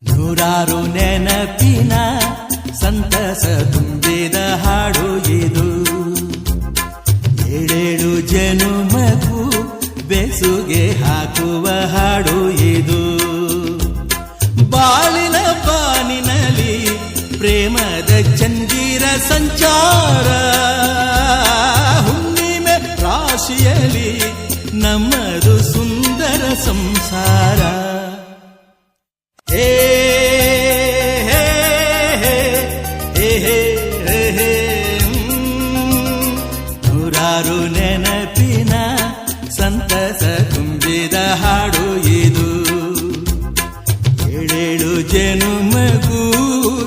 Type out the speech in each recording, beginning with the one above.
ನೂರಾರು ನೆನಪಿನ ಸಂತಸ ತುಂಬಿದ ಹಾಡು ಇದು. ಏಳೇಳು ಜನುಮಕ್ಕೂ ಬೆಸುಗೆ ಹಾಕುವ ಹಾಡು ಇದು. ಬಾಳಿನ ಬಾನಿನಲ್ಲಿ ಪ್ರೇಮದ ಚಂದಿರ ಸಂಚಾರ, ಹುಣ್ಣಿಮೆ ರಾಶಿಯಲ್ಲಿ ನಮ್ಮದು ಸುಂದರ ಸಂಸಾರ. ನೂರಾರು ನೆನಪಿನ ಸಂತಸ ತುಂಬಿದ ಹಾಡು ಇದು. ಏಳೇಳು ಜನುಮಗೂ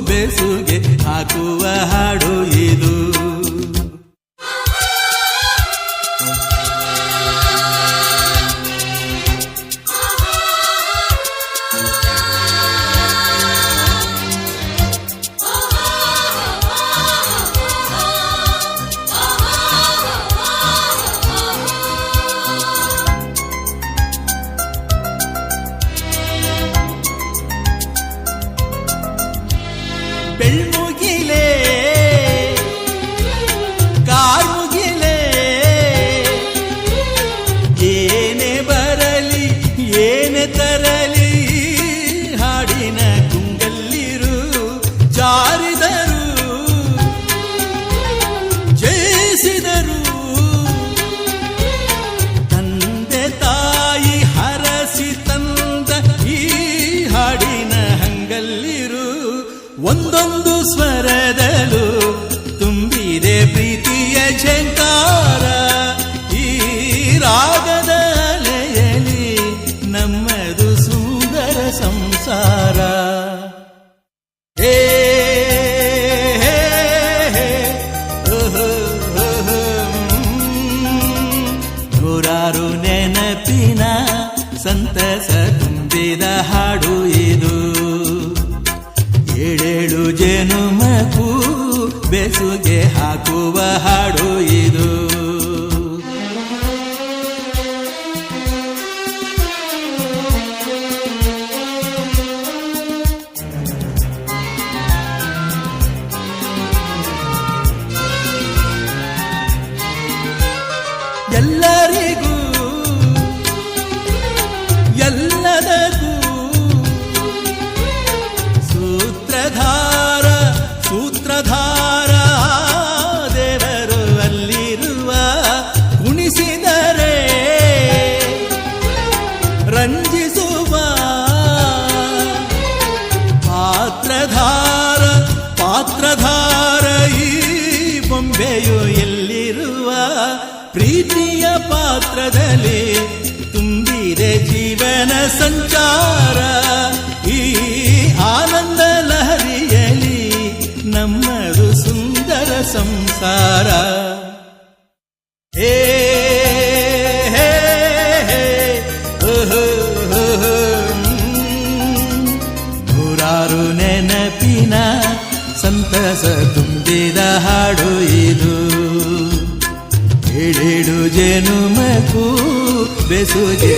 ಬೆಸುಗೆ ಹಾಕುವ ಹಾಡು ಇದು. ಬೆಳ್ಮುಗಿಲೇ ಕಾರ್ಮುಗಿಲೇ ಏನೇ ಬರಲಿ ಏನೇ ತರಲಿ, ಹಾಡಿನ ಕುಂಗಲ್ಲಿರು ಜಾರಿದರು ಜಯಿಸಿದರು. ತಂದೆ ತಾಯಿ ಹರಸಿ ತಂದ ಈ ಹಾಡಿನ ಹಂಗಲ್ಲಿರು. ಒಂದೊಂದು ಸ್ವರದಲ್ಲೂ ತುಂಬಿದೆ ಪ್ರೀತಿಯ ಝಂಕಾರ. ಈ ರಾಗದ ಅಲೆಯಲ್ಲಿ ನಮ್ಮದು ಸುಂದರ ಸಂಸಾರ. ನೂರಾರು ನೆನಪಿನ ಸಂತಸ ತುಂಬಿದ ಹಾಡು ಇದು. ಏಳೇಳು ಜನುಮಕ್ಕೂ ಬೆಸುಗೆ ಹಾಕುವ ಹಾಡು ಇದು. ಎಲ್ಲರಿಗೂ ಎಲ್ಲದಕ್ಕೂ ಸೂತ್ರಧಾರ ಸೂತ್ರಧಾರ ದೇವರು ಅಲ್ಲಿರುವ. ಕುಣಿಸಿದರೆ ರಂಜಿಸುವ ಪಾತ್ರಧಾರ ಪಾತ್ರಧಾರ ಈ ಬೊಂಬೆಯು ಎಲ್ಲಿರುವ. ಪ್ರೀತಿಯ ಪಾತ್ರದಲ್ಲಿ ತುಂಬಿದೆ ಜೀವನ ಸಂಚಾರ. ಈ ಆನಂದ ಲಹರಿಯಲ್ಲಿ ನಮ್ಮದು ಸುಂದರ ಸಂಸಾರ. ನೂರಾರು ನೆನಪಿನ ಸಂತಸ ತುಂಬಿದ ಹಾಡು ಇದು. ಏಳೇಳು ಜನುಮಕ್ಕೂ ಬೆಸುಗೆ